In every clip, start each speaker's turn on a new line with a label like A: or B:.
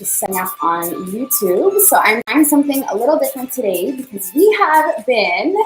A: just setting up on YouTube. So I'm trying something a little different today because we have been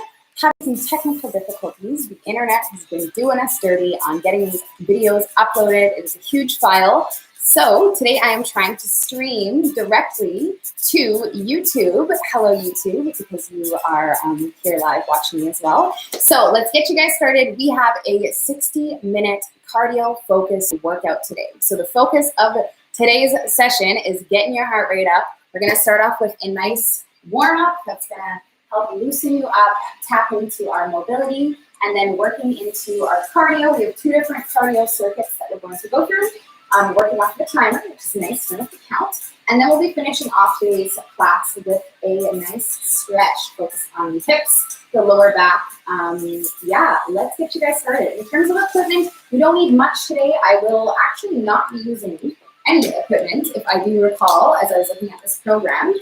A: having some technical difficulties. The internet has been doing us dirty on getting these videos uploaded. It's a huge file. So today I am trying to stream directly to YouTube. Hello, YouTube, because you are here live watching me as well. So let's get you guys started. We have a 60-minute cardio-focused workout today. So the focus of today's session is getting your heart rate up. We're going to start off with a nice warm-up that's going to help loosen you up, tap into our mobility, and then working into our cardio. We have two different cardio circuits that we're going to go through. Working off the timer, which is nice, don't have to count. And then we'll be finishing off today's class with a nice stretch focused on the hips, the lower back. Yeah, let's get you guys started. In terms of equipment, we don't need much today. I will actually not be using any equipment, if I do recall, as I was looking at this program.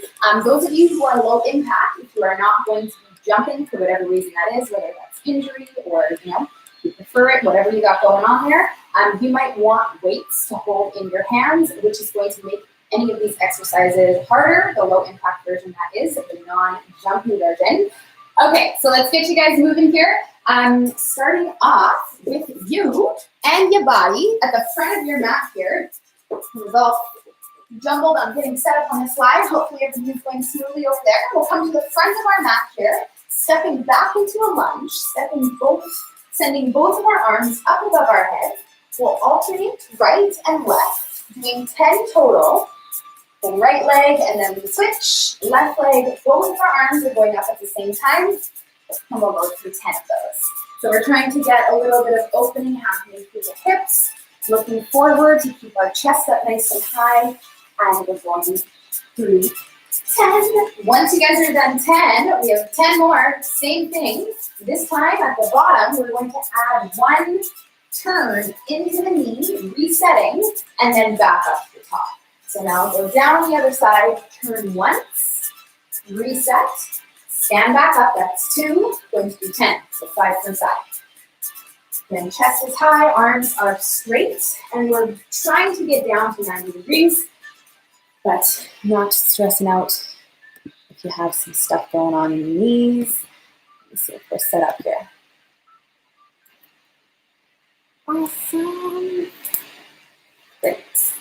A: Those of you who are low impact, if you are not going to be jumping for whatever reason that is, whether that's injury or, you prefer it, whatever you got going on there, you might want weights to hold in your hands, which is going to make any of these exercises harder. The low impact version that is, the non-jumpy version. Okay, so let's get you guys moving here. Starting off with you and your body at the front of your mat here. We've all jumbled on getting set up on the slide. Hopefully everything's going smoothly over there. We'll come to the front of our mat here, stepping back into a lunge, sending both of our arms up above our head. We'll alternate right and left, doing 10 total. Then right leg, and then we switch. Left leg, both of our arms are going up at the same time. And we'll go through 10 of those. So we're trying to get a little bit of opening happening through the hips, looking forward to keep our chest up nice and high. And we're going through 10. Once you guys are done 10, we have 10 more. Same thing. This time at the bottom, we're going to add one turn into the knee, resetting, and then back up to the top. So now go down on the other side, turn once, reset, stand back up, that's 2, going to do 10, so 5 per side. Then chest is high, arms are straight, and we're trying to get down to 90 degrees, but not stressing out if you have some stuff going on in your knees. Let's see if we're set up here. Awesome. Great.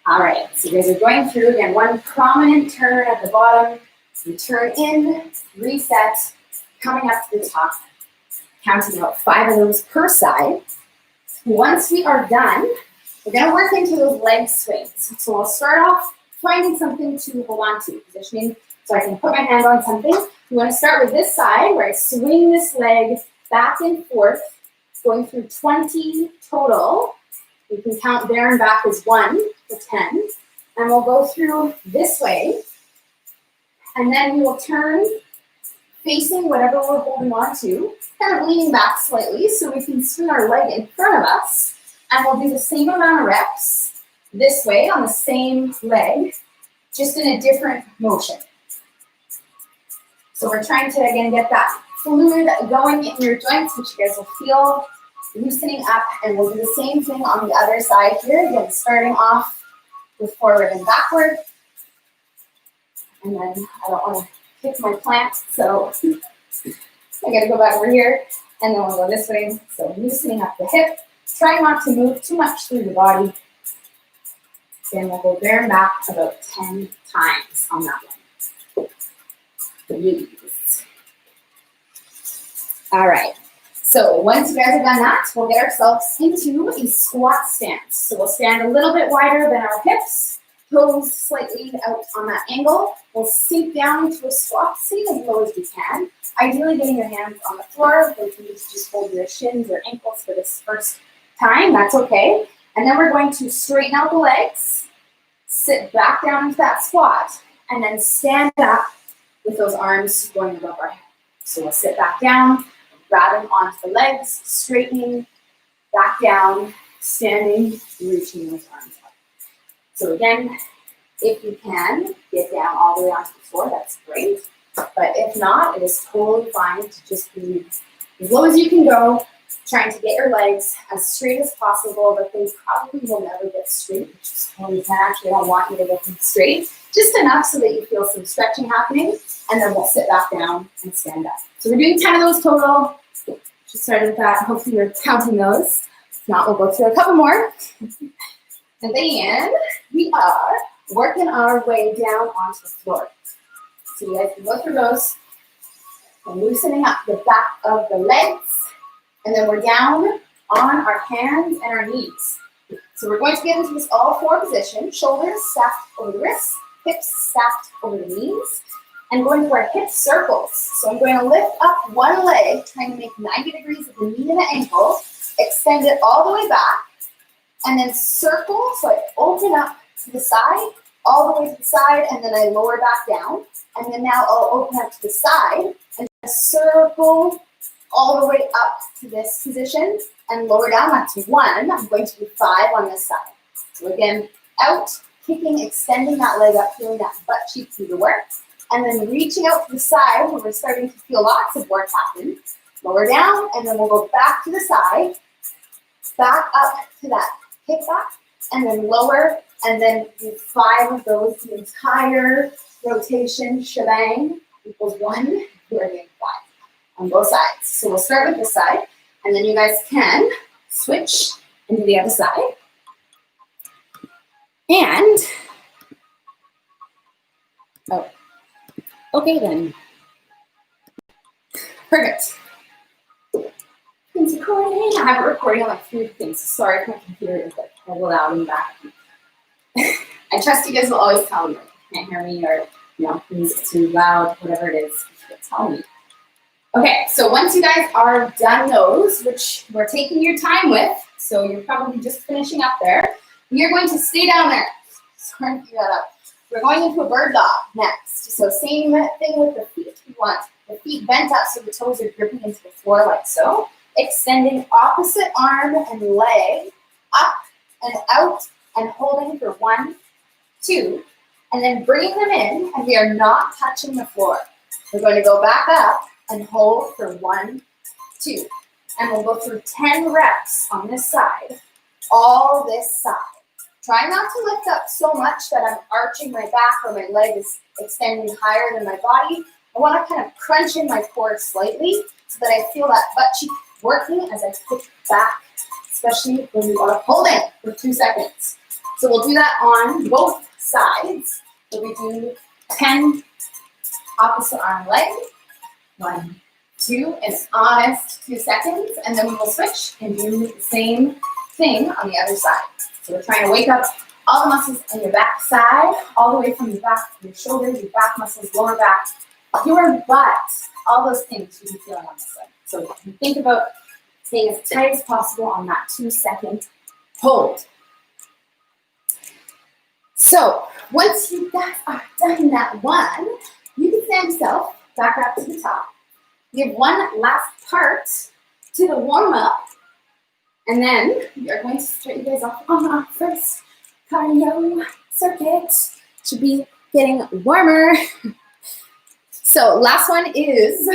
A: All right, so you guys are going through, again, one prominent turn at the bottom. So you turn in, reset, coming up to the top, counting out 5 of those per side. Once we are done, we're going to work into those leg swings. So we'll start off finding something to hold on to, positioning so I can put my hand on something. We want to start with this side where I swing this leg back and forth, going through 20 total. You can count there and back as 1 to 10. And we'll go through this way. And then we will turn facing whatever we're holding on to, kind of leaning back slightly so we can swing our leg in front of us. And we'll do the same amount of reps this way on the same leg, just in a different motion. So we're trying to, again, get that fluid going in your joints, which you guys will feel loosening up, and we'll do the same thing on the other side here. Again, starting off with forward and backward. And then I don't want to kick my plant, so I gotta go back over here, and then we'll go this way. So loosening up the hip, trying not to move too much through the body. Then we'll go there and back about 10 times on that one. Please. All right. So once you guys have done that, we'll get ourselves into a squat stance. So we'll stand a little bit wider than our hips, toes slightly out on that angle. We'll sink down into a squat, sitting as low as we can. Ideally getting your hands on the floor, but if you need to just hold your shins or ankles for this first time, that's okay. And then we're going to straighten out the legs, sit back down into that squat, and then stand up with those arms going above our head. So we'll sit back down, grabbing onto the legs, straightening, back down, standing, reaching those arms up. So again, if you can get down all the way onto the floor, that's great. But if not, it is totally fine to just be as low as you can go, trying to get your legs as straight as possible, but they probably will never get straight, which is totally fine. Actually, I don't want you to get them straight, just enough so that you feel some stretching happening, and then we'll sit back down and stand up. So we're doing 10 of those total. Just started with that. Hopefully you're counting those. If not, we'll go through a couple more. And then we are working our way down onto the floor. So you guys can go through those and loosening up the back of the legs. And then we're down on our hands and our knees. So we're going to get into this all four position. Shoulders stacked over the wrists, hips stacked over the knees, and going for our hip circles. So I'm going to lift up one leg, trying to make 90 degrees at the knee and the ankle, extend it all the way back, and then circle. So I open up to the side, all the way to the side, and then I lower back down. And then now I'll open up to the side and circle all the way up to this position and lower down. That's one. I'm going to do 5 on this side. So again, out, kicking, extending that leg up, feeling that butt cheek do the work. And then reaching out to the side where we're starting to feel lots of work happen. Lower down, and then we'll go back to the side, back up to that kickback, and then lower, and then do 5 of those. The entire rotation shebang equals 1. We're doing 5 on both sides. So we'll start with this side, and then you guys can switch and do the other side. And, oh, okay then. Perfect. It's recording. I have it recording on like 3 things. Sorry if my computer is like a little loud in the back. I trust you guys will always tell me, like, you can't hear me, or, you know, music's too loud, whatever it is, you tell me. Okay, so once you guys are done those, which we're taking your time with, so you're probably just finishing up there, you're going to stay down there. Sorry to that up. We're going into a bird dog next. So same thing with the feet. We want the feet bent up so the toes are gripping into the floor like so. Extending opposite arm and leg up and out and holding for 1, 2, and then bringing them in, and we are not touching the floor. We're going to go back up and hold for 1, 2. And we'll go through 10 reps on this side, all this side. Try not to lift up so much that I'm arching my back or my leg is extending higher than my body. I want to kind of crunch in my core slightly so that I feel that butt cheek working as I kick back, especially when you are holding for 2 seconds. So we'll do that on both sides. So we do 10 opposite arm leg. 1, 2, and honest 2 seconds, and then we will switch and do the same thing on the other side. So we're trying to wake up all the muscles on your back side, all the way from your back, your shoulders, your back muscles, lower back, your butt, all those things you can feel on this side. So think about staying as tight as possible on that 2-second hold. So once you guys are done that one, you can stand yourself back up to the top. We have one last part to the warm-up, and then we are going to start you guys off on our first cardio circuit. Should be getting warmer. So last one is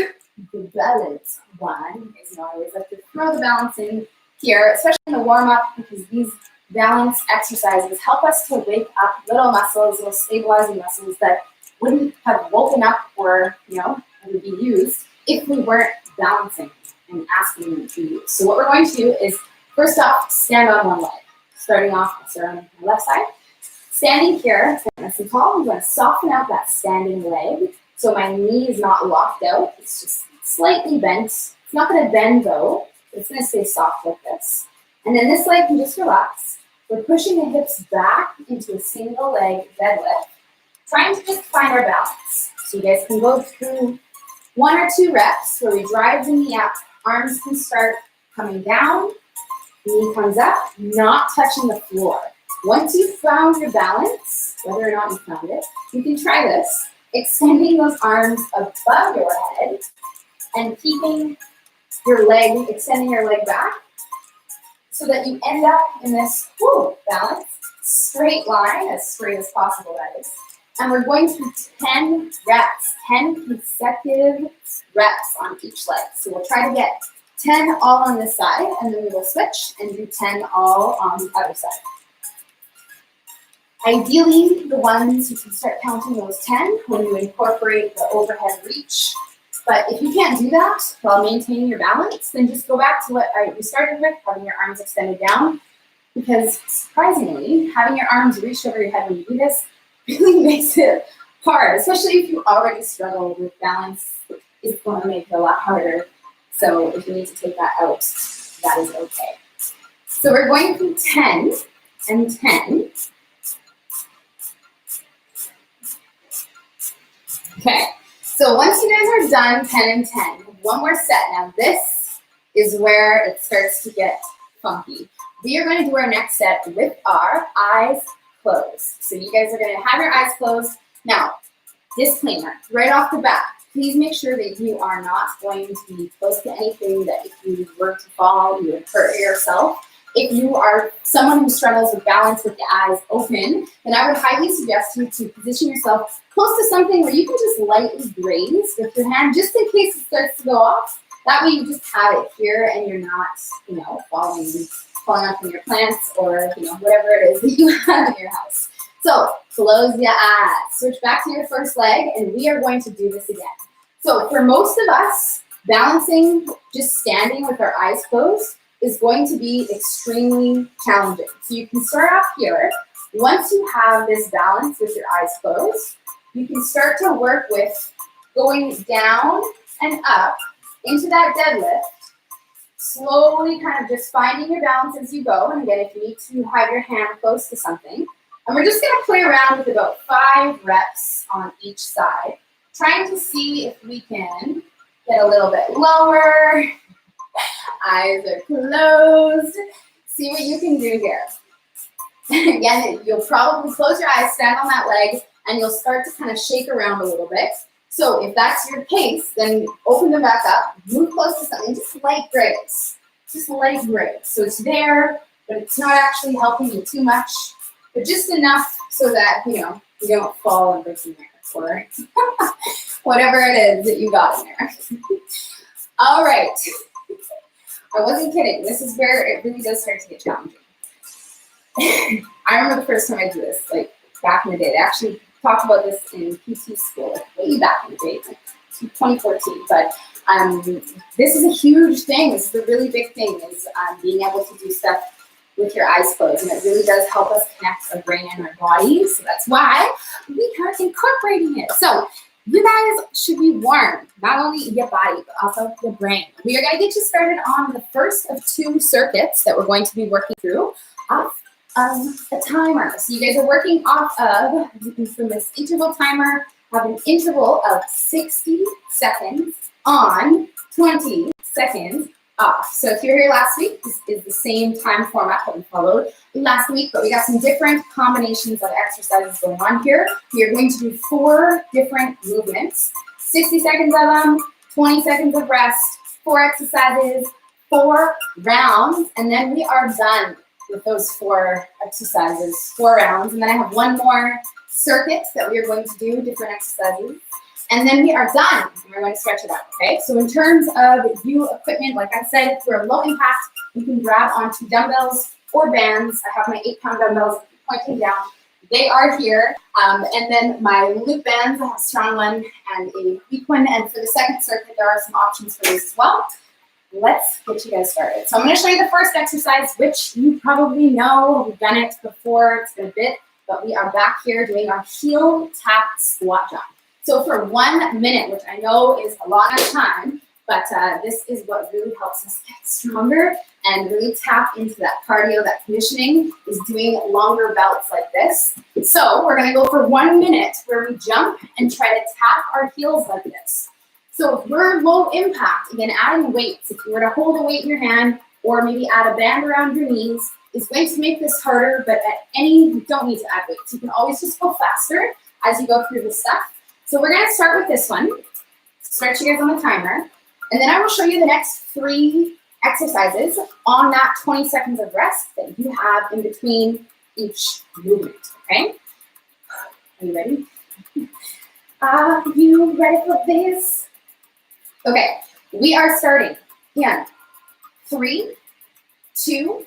A: the balance one. You guys know I always like to throw the balance in here, especially in the warm-up, because these balance exercises help us to wake up little muscles, little stabilizing muscles that wouldn't have woken up or, you know, would be used if we weren't balancing and asking them to be used. So what we're going to do is, first off, stand on one leg. Starting off, I'll start on the left side. Standing here, nice and tall, I'm going to soften out that standing leg so my knee is not locked out. It's just slightly bent. It's not going to bend though. It's going to stay soft like this. And then this leg can just relax. We're pushing the hips back into a single leg deadlift, trying to just find our balance. So you guys can go through 1 or 2 reps where we drive the knee up. Arms can start coming down. Knee comes up, not touching the floor. Once you've found your balance, whether or not you found it, you can try this. Extending those arms above your head and keeping your leg, extending your leg back so that you end up in this balance, straight line, as straight as possible that is. And we're going through 10 reps, 10 consecutive reps on each leg. So we'll try to get 10 all on this side, and then we will switch and do 10 all on the other side. Ideally, the ones you can start counting those 10 when you incorporate the overhead reach. But if you can't do that while maintaining your balance, then just go back to what we started with, having your arms extended down. Because surprisingly, having your arms reach over your head when you do this really makes it hard, especially if you already struggle with balance. It's going to make it a lot harder. So if you need to take that out, that is okay. So we're going from 10 and 10. Okay, so once you guys are done 10 and 10, one more set. Now this is where it starts to get funky. We are going to do our next set with our eyes closed. So you guys are going to have your eyes closed. Now, disclaimer, right off the bat, please make sure that you are not going to be close to anything that if you were to fall, you would hurt yourself. If you are someone who struggles with balance with the eyes open, then I would highly suggest you to position yourself close to something where you can just lightly graze with your hand, just in case it starts to go off. That way you just have it here and you're not, falling off from your plants or, whatever it is that you have in your house. So close your eyes, switch back to your first leg, and we are going to do this again. So for most of us, balancing just standing with our eyes closed is going to be extremely challenging. So you can start off here. Once you have this balance with your eyes closed, you can start to work with going down and up into that deadlift, slowly kind of just finding your balance as you go. And again, if you need to have your hand close to something. And we're just gonna play around with about 5 reps on each side, trying to see if we can get a little bit lower. Eyes are closed. See what you can do here. Again, you'll probably close your eyes, stand on that leg, and you'll start to kind of shake around a little bit. So if that's your pace, then open them back up, move close to something, just light graze. Just light graze. So it's there, but it's not actually helping you too much, but just enough so that, you don't fall and break your neck or whatever it is that you got in there. All right. I wasn't kidding. This is where it really does start to get challenging. I remember the first time I did this, like back in the day. They actually talked about this in PT school, like way back in the day, like 2014. But this is a huge thing. This is a really big thing, is being able to do stuff with your eyes closed. And it really does help us connect our brain and our body. So that's why we are incorporating it. So you guys should be warm, not only your body, but also your brain. We are going to get you started on the first of 2 circuits that we're going to be working through off a timer. So you guys are working off of, from this interval timer, have an interval of 60 seconds on, 20 seconds off. So if you're here last week, this is the same time format that we followed last week, but we got some different combinations of exercises going on here. We are going to do 4 different movements, 60 seconds of them, 20 seconds of rest, 4 exercises, 4 rounds, and then we are done with those 4 exercises, 4 rounds. And then I have one more circuit that we are going to do, different exercises. And then we are done, and we're going to stretch it out, okay? So in terms of you equipment, like I said, if you're low impact, you can grab onto dumbbells or bands. I have my 8-pound dumbbells pointing down. They are here. And then my loop bands, I have a strong one and a weak one. And for the second circuit, there are some options for this as well. Let's get you guys started. So I'm going to show you the first exercise, which you probably know. We've done it before. It's been a bit, but we are back here doing our heel tap squat jump. So for 1 minute, which I know is a lot of time, but this is what really helps us get stronger and really tap into that cardio, that conditioning, is doing longer bouts like this. So we're going to go for 1 minute where we jump and try to tap our heels like this. So if we're low impact, again, adding weights, if you were to hold a weight in your hand or maybe add a band around your knees, is going to make this harder, but you don't need to add weights. You can always just go faster as you go through this stuff. So we're going to start with this one. Start you guys on the timer. And then I will show you the next 3 exercises on that 20 seconds of rest that you have in between each movement, okay? Are you ready? Are you ready for this? Okay, we are starting in 3, 2,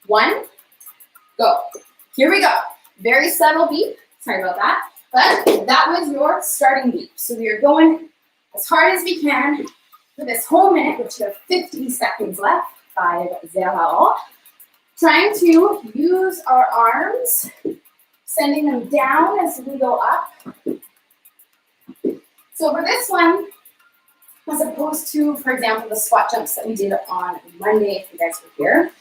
A: 1, go. Here we go. Very subtle beep. Sorry about that. But that was your starting beep. So we are going as hard as we can for this whole minute, which you have 50 seconds left. 5-0. Trying to use our arms, sending them down as we go up. So for this one, as opposed to, for example, the squat jumps that we did on Monday, if you guys were here,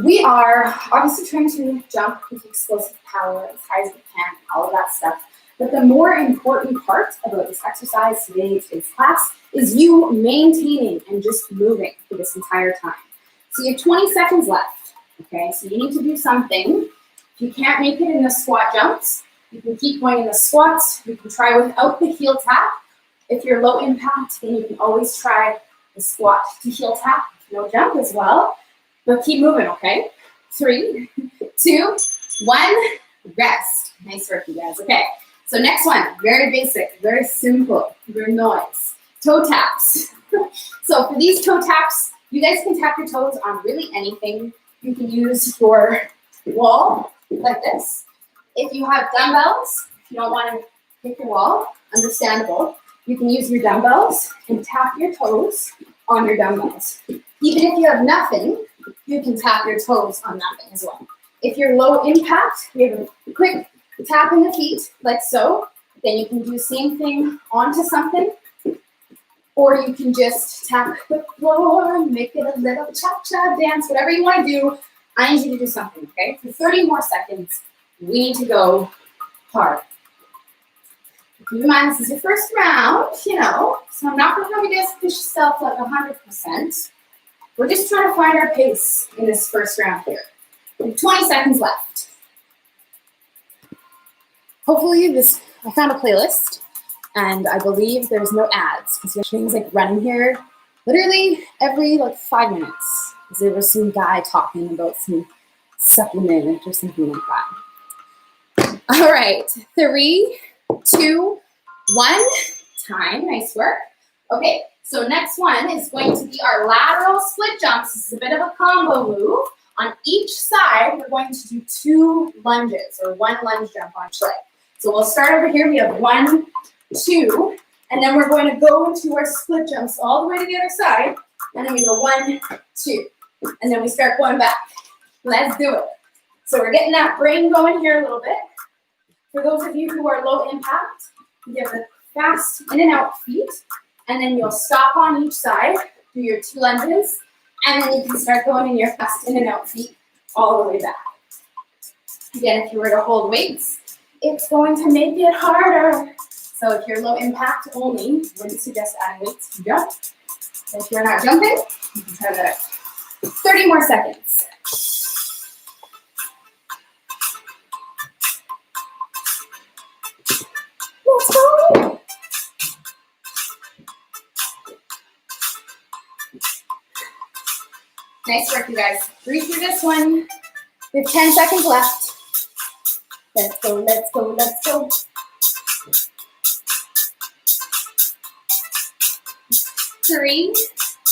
A: we are obviously trying to jump with explosive power as high as we can, all of that stuff. But the more important part about this exercise today, today's class, is you maintaining and just moving for this entire time. So you have 20 seconds left, okay? So you need to do something. If you can't make it in the squat jumps, you can keep going in the squats. You can try without the heel tap. If you're low impact, then you can always try the squat to heel tap, no jump as well. But keep moving, okay? 3, 2, 1, rest. Nice work, you guys. Okay, so next one, very basic, very simple, your noise. Toe taps. So for these toe taps, you guys can tap your toes on really anything. You can use your wall like this. If you have dumbbells, if you don't want to hit your wall, understandable. You can use your dumbbells and tap your toes on your dumbbells. Even if you have nothing, you can tap your toes on nothing as well. If you're low impact, you have a quick tap in the feet, like so. Then you can do the same thing onto something. Or you can just tap the floor, make it a little cha-cha dance, whatever you want to do. I need you to do something, okay? For 30 more seconds, we need to go hard. Keep in mind, this is your first round, you know, so I'm not going to have you guys push yourself like 100%. We're just trying to find our pace in this first round here. We have 20 seconds left. Hopefully I found a playlist, and I believe there's no ads, because there's things like running here literally every 5 minutes. There was some guy talking about some supplement or something like that. All right, 3, 2, 1, time, nice work. Okay, so next one is going to be our lateral split jumps. This is a bit of a combo move. On each side, we're going to do 2 lunges, or 1 lunge jump on each leg. So we'll start over here, we have 1, 2, and then we're going to go into our split jumps all the way to the other side, and then we go 1, 2, and then we start going back. Let's do it. So we're getting that brain going here a little bit. For those of you who are low impact, you give the fast in and out feet, and then you'll stop on each side, do your 2 lunges, and then you can start going in your fast in and out feet all the way back. Again, if you were to hold weights, it's going to make it harder. So if you're low impact only, I wouldn't suggest adding weights to jump. If you're not jumping, you can try that out. 30 more seconds. Let's go. Nice work, you guys. Breathe through this one. We have 10 seconds left. Let's go, let's go, let's go. 3,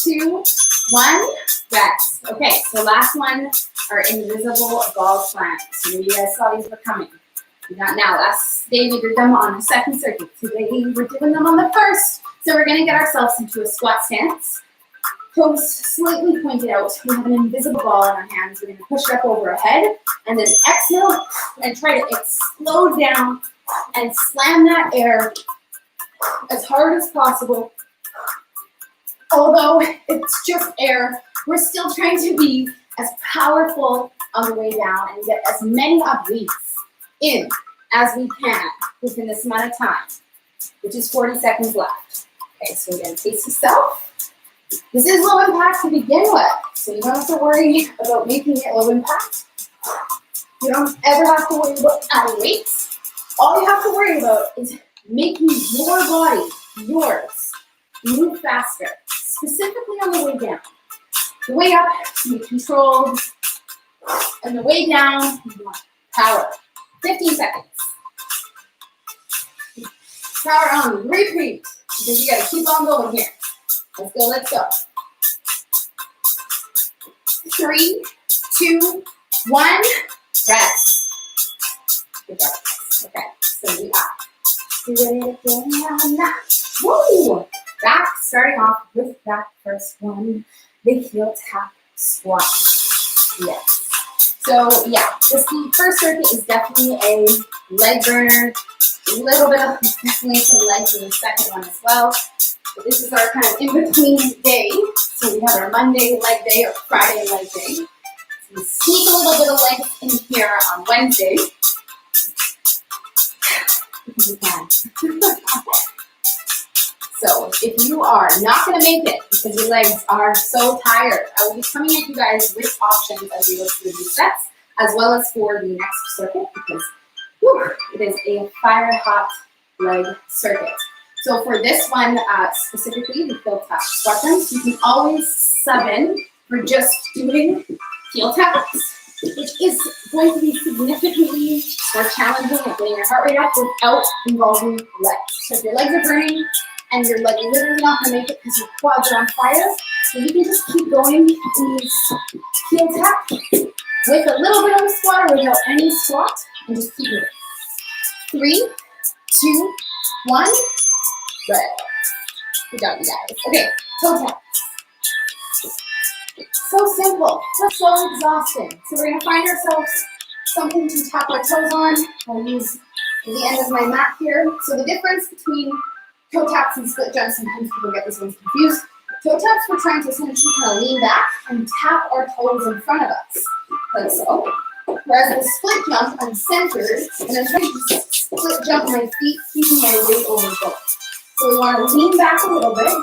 A: 2, 1, rest. Okay, so last one, our invisible ball slants. Maybe you guys saw these were coming. Not now. Last day we did them on the second circuit. Today we're doing them on the first. So we're going to get ourselves into a squat stance. Toes slightly pointed out. We have an invisible ball in our hands. We're going to push it up over our head. And then exhale and try to explode down and slam that air as hard as possible. Although it's just air, we're still trying to be as powerful on the way down and get as many obliques in as we can within this amount of time, which is 40 seconds left. Okay, so again, pace yourself. This is low impact to begin with, so you don't have to worry about making it low impact. You don't ever have to worry about adding weights. All you have to worry about is making your body, yours, move faster, specifically on the way down. The way up, you be controlled, and the way down, you want power. 15 seconds. Power on, repeat, because you gotta keep on going here. Let's go, let's go. 3, 2, 1, rest. Good job. Okay, so we are. Do it again. Woo! Back, starting off with that first one, the heel tap squat. Yes. So yeah, the first circuit is definitely a leg burner. A little bit of definitely some legs in the second one as well. But this is our kind of in-between day. So we have our Monday leg day or Friday leg day. So we sneak a little bit of legs in here on Wednesday. Because we can. So if you are not going to make it because your legs are so tired, I will be coming at you guys with options as we go through these sets, as well as for the next circuit, because it is a fire hot leg circuit. So for this one specifically, the heel tap squat jumps, you can always sub in for just doing heel taps, which is going to be significantly more challenging at getting your heart rate up without involving legs. So if your legs are burning and you're like literally not going to make it because your quads are on fire, so you can just keep going in these heel taps with a little bit of a squat or without any squat, and just keep moving. 3, 2, 1, good. Good job, you guys. Okay, toe taps. So simple, but so exhausting. So we're going to find ourselves something to tap our toes on. I'll use the end of my mat here. So the difference between toe taps and split jumps, sometimes people get this one confused. Toe taps, we're trying to essentially kind of lean back and tap our toes in front of us, like so. Whereas the split jump, I'm centered, and I'm trying to split jump my feet, keeping my weight over both. So we want to lean back a little bit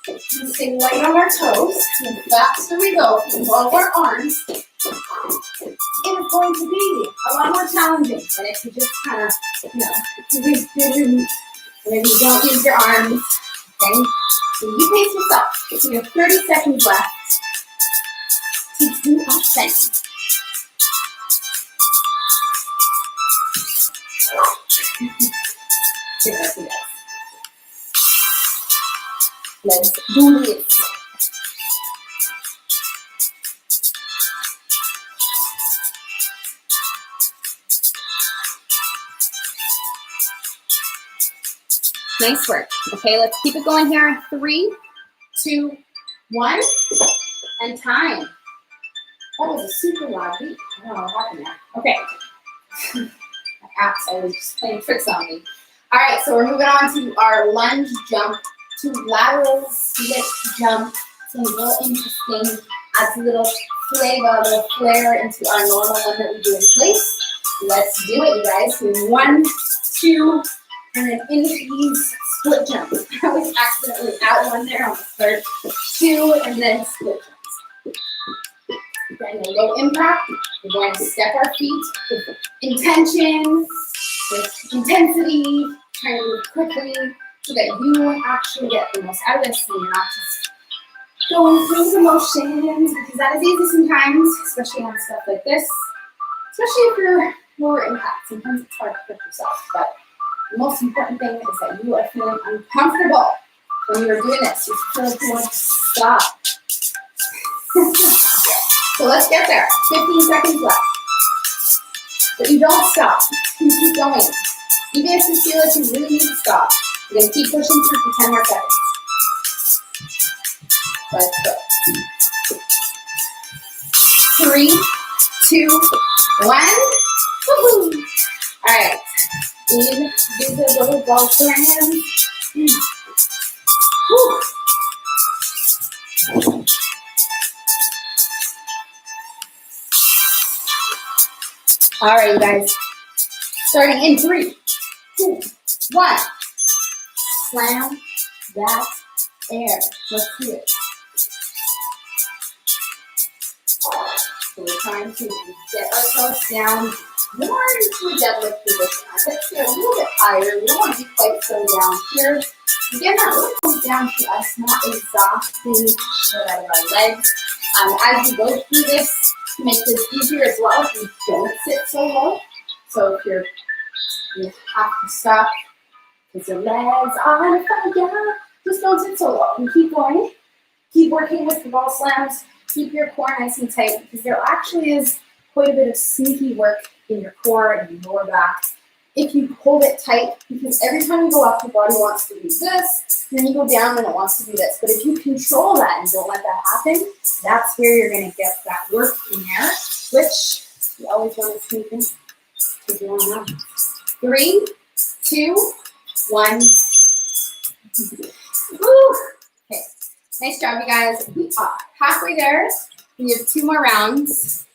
A: and stay light on our toes. And the faster we go, involve our arms, it is going to be a lot more challenging than if you just kind of, maybe you don't use your arms. Okay? So you pace yourself. So you have 30 seconds left to do a set. Let's do this. Nice work. Okay, let's keep it going here. 3, 2, 1, and time. That was a super loud beat. I don't know what happened there. Okay. My app's always just playing tricks on me. All right, so we're moving on to our lunge jump to lateral split jump. It's a little interesting. Adds a little flavor, a little flair into our normal one that we do in place. Let's do it, you guys. So 1, 2, and then into these split jumps. I was accidentally out one there on the third. 2, and then split jumps. Again, a low impact. We're going to step our feet with intention, with intensity, trying to move quickly so that you actually get the most out of this and you're not just going through the motions, because that is easy sometimes, especially on stuff like this, especially if you're lower impact. Sometimes it's hard to push yourself, but the most important thing is that you are feeling uncomfortable when you're doing this. You feel like you want to stop. So let's get there. 15 seconds left. But you don't stop. You keep going. Even if you feel like you really need to stop, you're going to keep pushing through for 10 more seconds. Let's go. 3, 2, 1. Woohoo! All right. In visible ball hands. Woo. All right, you guys. Starting in 3, 2, 1. Slam that air. Let's do it. So we're trying to get ourselves down more into a deadlift position. Our hips are a little bit higher. We don't want to be quite so down here. Again, that really comes down to us not exhausting the shit out of our legs. As you go through this, to make this easier as well, if you don't sit so low. So if you have to stop because your legs are on fire, just don't sit so low and keep going. Keep working with the ball slams. Keep your core nice and tight because there actually is quite a bit of sneaky work in your core and your lower back if you hold it tight, because every time you go up, your body wants to do this, then you go down and it wants to do this. But if you control that and don't let that happen, that's where you're going to get that work in there, which you always want to sneak in. Because you want to 3, 2, 1. Woo. Okay, nice job, you guys. We are halfway there. We have 2 more rounds.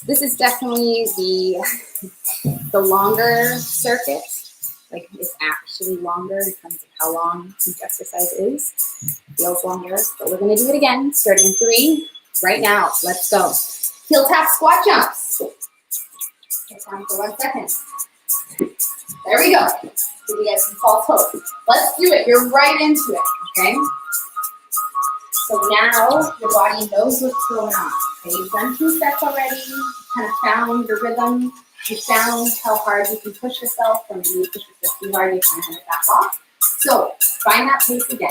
A: This is definitely the longer circuit. Like, it's actually longer in terms of how long each exercise is. Feels longer, but we're going to do it again, starting in 3 right now. Let's go. Heel tap squat jumps. Okay, time for 1 second. There we go. Give you guys some false hope. Let's do it. You're right into it, okay? So now your body knows what's going on. Okay, you've done 2 sets already. You kind of found your rhythm. You found how hard you can push yourself. When you push yourself too hard, you kind of hand it back off. So find that pace again.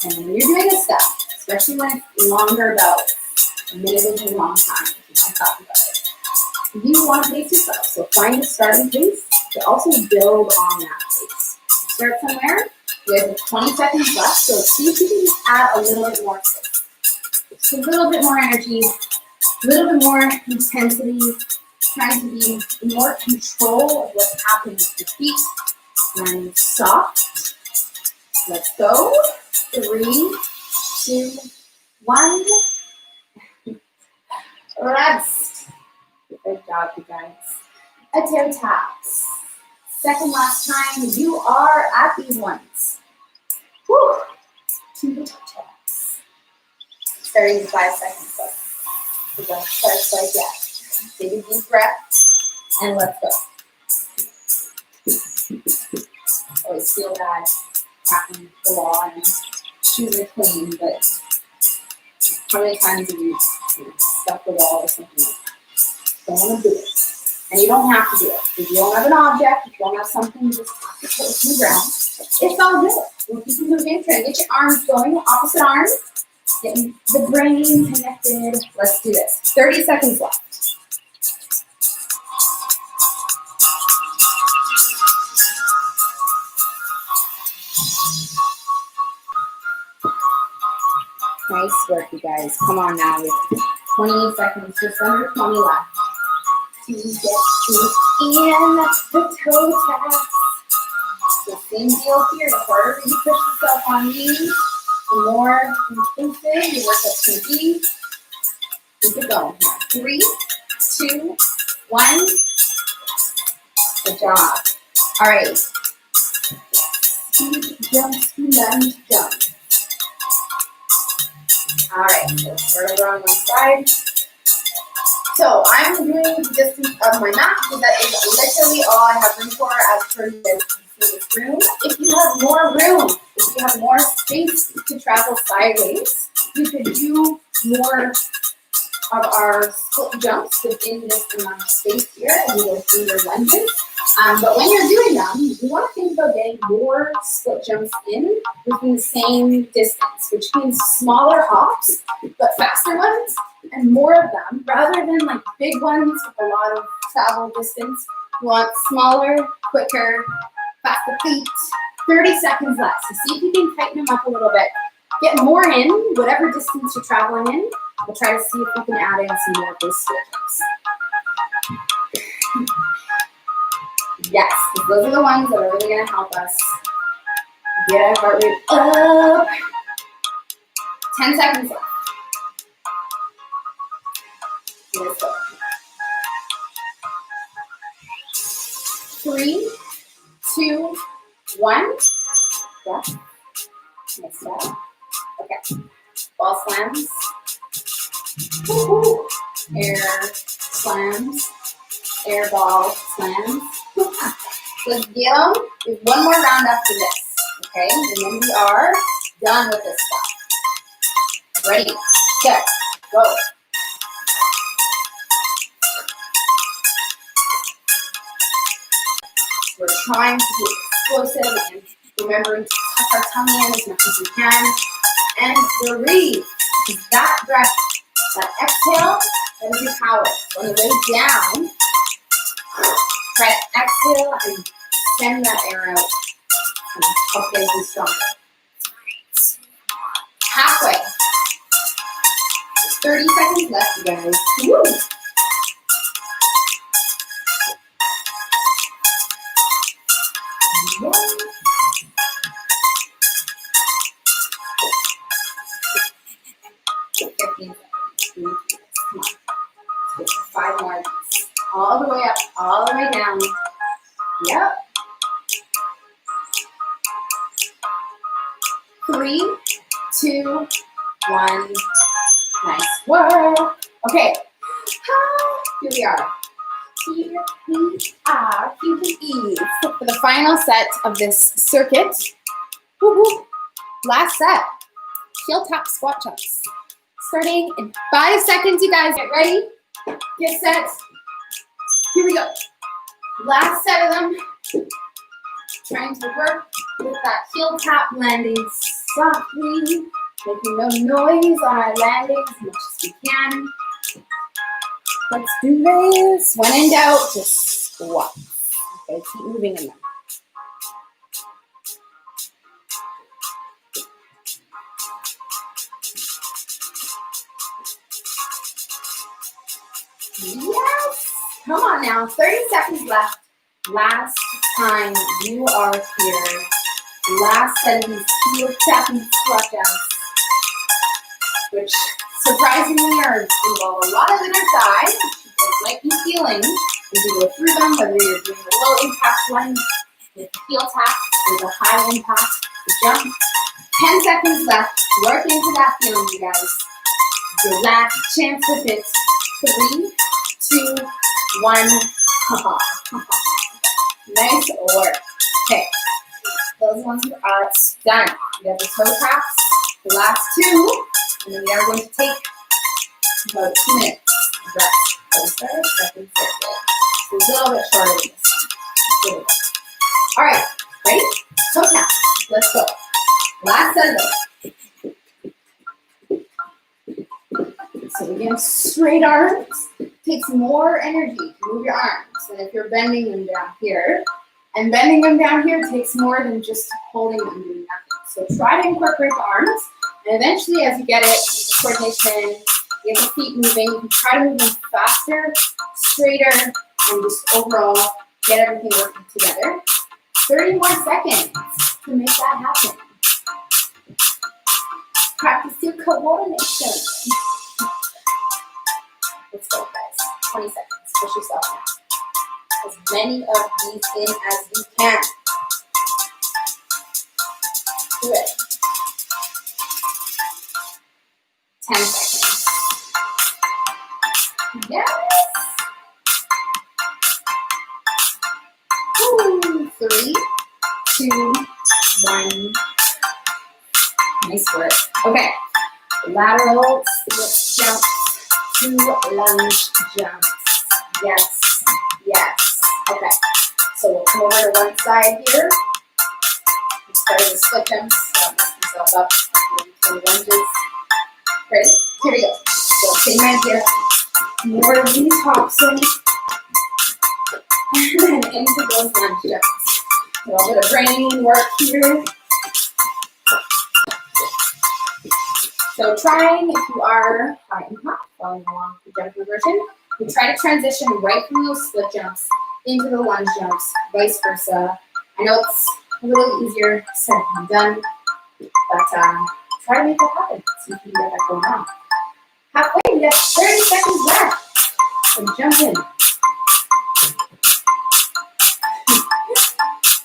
A: And when you're doing this stuff, especially when it's longer bouts, a minute is a long time if you want to talk about it. You want to pace yourself. So find a starting pace, but also build on that pace. Start somewhere. We have 20 seconds left, so see if you can just add a little bit more pace. Just a little bit more energy, a little bit more intensity, trying to be in more control of what's happening with your feet. And soft. Let's go. 3, 2, 1. Rest. Good job, you guys. A toe taps. Second last time, you are at these ones. Whew. 2 toe taps. Starting in 5 seconds left. We're going to start like that. Take a deep breath, and let's go. Always feel bad tapping the wall and shoes are clean, but how many times have you stuck the wall or something like that? Don't want to do it. And you don't have to do it. If you don't have an object, if you don't have something just to put to the ground, it's all good. We'll keep you moving. Try to get your arms going, opposite arm. Getting the brain connected. Let's do this. 30 seconds left. Nice work, you guys. Come on now. We have 20 seconds, just under 20 left. To get you in the toe taps. So same deal here. The harder you push yourself on these, the more intensive your workout's going to be. Keep it going here. 3, 2, 1. Good job. All right. Jump, lunge, jump. All right, so start over on one side. So I'm doing the distance of my mat because that is literally all I have room for as per this room. If you have more room, if you have more space to travel sideways, you could do more of our split jumps within this amount of space here and you go through your lunges. But when you're doing them, you want to think about getting more split jumps in within the same distance, which means smaller hops, but faster ones, and more of them, rather than like big ones with a lot of travel distance. You want smaller, quicker, faster feet. 30 seconds left. So see if you can tighten them up a little bit. Get more in, whatever distance you're traveling in. We'll try to see if we can add in some more of those split jumps. Yes, those are the ones that are really going to help us get our heart rate up. 10 seconds left. Let's go. 3, 2, 1. Yeah. Nice job. Okay. Ball slams. Woo-hoo. Air slams. Air ball slams. Let's get them. There's one more round after this. Okay, and then we are done with this stuff. Ready, set, go. We're trying to be explosive and remembering to tuck our tummy in as much as we can. And breathe. That breath That exhale, that is your power. On the way down, try to exhale and send that air out and help get you stronger. Halfway. 30 seconds left, you guys. Woo! Five more. All the way up, all the way down. Yep. 3, 2, 1. Nice work. Okay. Here we are. Here we are. Here we are. So for the final set of this circuit, last set, heel tap squat jumps. Starting in 5 seconds, you guys. Get ready. Get set. Here we go. Last set of them. Trying to work with that heel tap, landing softly, making no noise on our landing as much as we can. Let's do this. When in doubt, just squat. Okay, keep moving in them. Yes! Come on now, 30 seconds left. Last time you are here. Last set of these heel tapping squat jumps, which surprisingly involve a lot of inner thigh, which you might be feeling as you go through them, whether you're doing a low impact one with the heel tap or the high impact, the jump. 10 seconds left. Work into that feeling, you guys. Your last chance with it. 3, 2, 1. Nice work. Okay. Those ones are done. We have the toe taps, the last 2, and then we are going to take about 2 minutes. Rest. Closer, second circle. So a little bit shorter than this one. All right. Ready? Toe taps. Let's go. Last set of those. So again, straight arms. Takes more energy to move your arms than if you're bending them down here. And bending them down here takes more than just holding them and doing nothing. So try to incorporate the arms, and eventually as you get it, the coordination, you have the feet moving, you can try to move them faster, straighter, and just overall get everything working together. 30 more seconds to make that happen. Practice your coordination. Let's go, guys. 20 seconds. Push yourself down. As many of these in as you can. Do it. 10 seconds. Yes. 3, 2, 1. Nice work. Okay. Lateral split jump. 2 lunge jumps. Yes. Yes. Okay. So we'll come over to one side here. Start with the split jumps. So mess myself up. 20 lunges. Ready? Here we go. So same idea. More of these hops in. And then into those lunge jumps. A little bit of brain work here. So trying, if you are high impact, following along the jumping version, we try to transition right from those split jumps into the lunge jumps, vice versa. I know it's a little easier said than done, but try to make that happen so you can get that going on. Halfway, we have 30 seconds left. So jump in.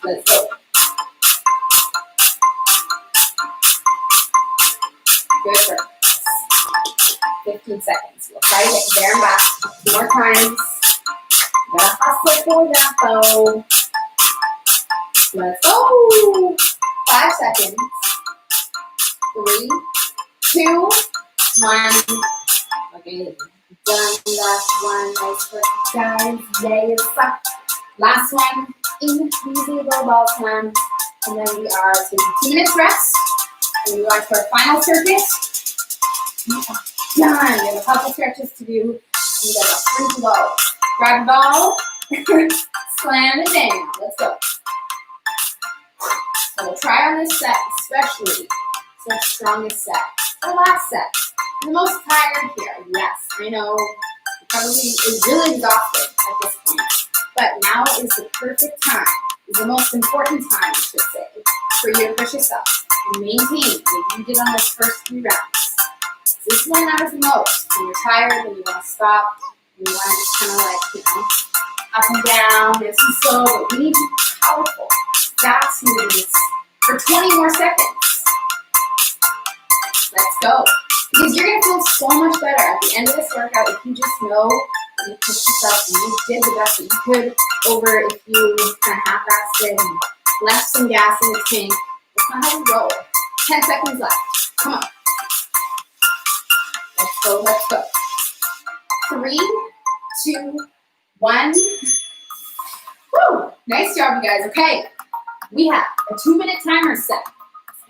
A: Let's go. Good work. 15 seconds. We'll try to get there and back 2 more times. Gotta hustle for that though. Let's go. 5 seconds. 3, 2, 1. Okay, done. Last one. Nice work, guys. Yes. Last one. Easy ball time. And then we are taking 2 minutes rest. And we go on to our final circuit. Done. You have a couple stretches to do. You got a free blow. Grab the ball, slam it down. Let's go. So we'll try on this set, especially the strongest set. The last set. The most tired here. Yes, I know. Probably is really exhausted at this point. But now is the perfect time. Is the most important time, I should say, for you to push yourself and maintain what you did on those first 3 rounds. This one matters the most. When you're tired, when you want to stop, and you want to just kind of up and down, nice and slow, but we need to be powerful, fast movements for 20 more seconds. Let's go. Because you're going to feel so much better at the end of this workout if you just know that you pushed yourself and you did the best that you could over if you kind of half-assed it and left some gas in the tank. That's not how we roll. 10 seconds left. Come on. Let's go, let's go. 3, 2, 1. Woo! Nice job, you guys. Okay, we have a 2-minute timer set.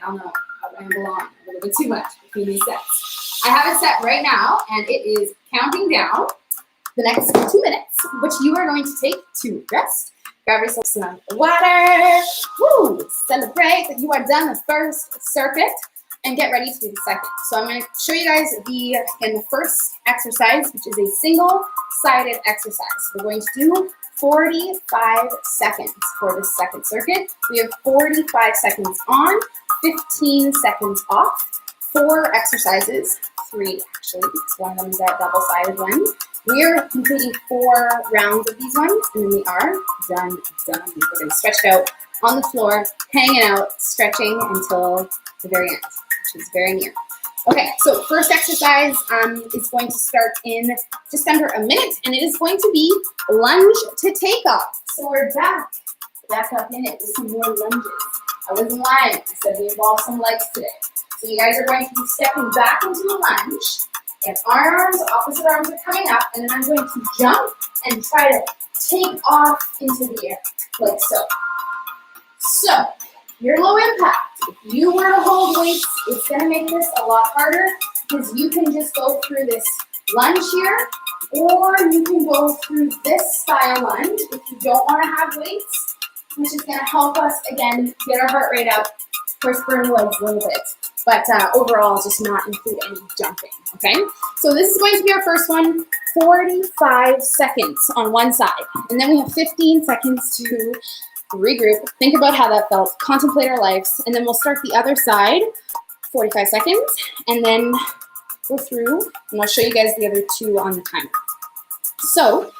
A: Y'all know I ramble on a little bit too much between these sets. I have it set right now, and it is counting down the next 2 minutes, which you are going to take to rest. Grab yourself some water. Woo! Celebrate that you are done the first circuit. And get ready to do the second. So I'm going to show you guys the first exercise, which is a single-sided exercise. We're going to do 45 seconds for the second circuit. We have 45 seconds on, 15 seconds off, 4 exercises, 3 actually. One of them is that double-sided one. We are completing 4 rounds of these ones, and then we are done. We're going to stretch it out on the floor, hanging out, stretching until the very end, which is very near. Okay, so first exercise is going to start in just under a minute, and it is going to be lunge to takeoff. So we're back up in it with some more lunges. I wasn't lying. I said we involve some legs today. So you guys are going to be stepping back into a lunge, and arms, opposite arms are coming up, and then I'm going to jump and try to take off into the air, like so. So, you're low impact. If you were to hold weights, it's going to make this a lot harder because you can just go through this lunge here, or you can go through this style lunge if you don't want to have weights, which is going to help us, again, get our heart rate up, course, burn the legs a little bit, but overall, just not include any jumping, okay? So this is going to be our first one, 45 seconds on one side, and then we have 15 seconds to regroup, think about how that felt, contemplate our lives, and then we'll start the other side, 45 seconds, and then go through, and I'll show you guys the other 2 on the timer. So,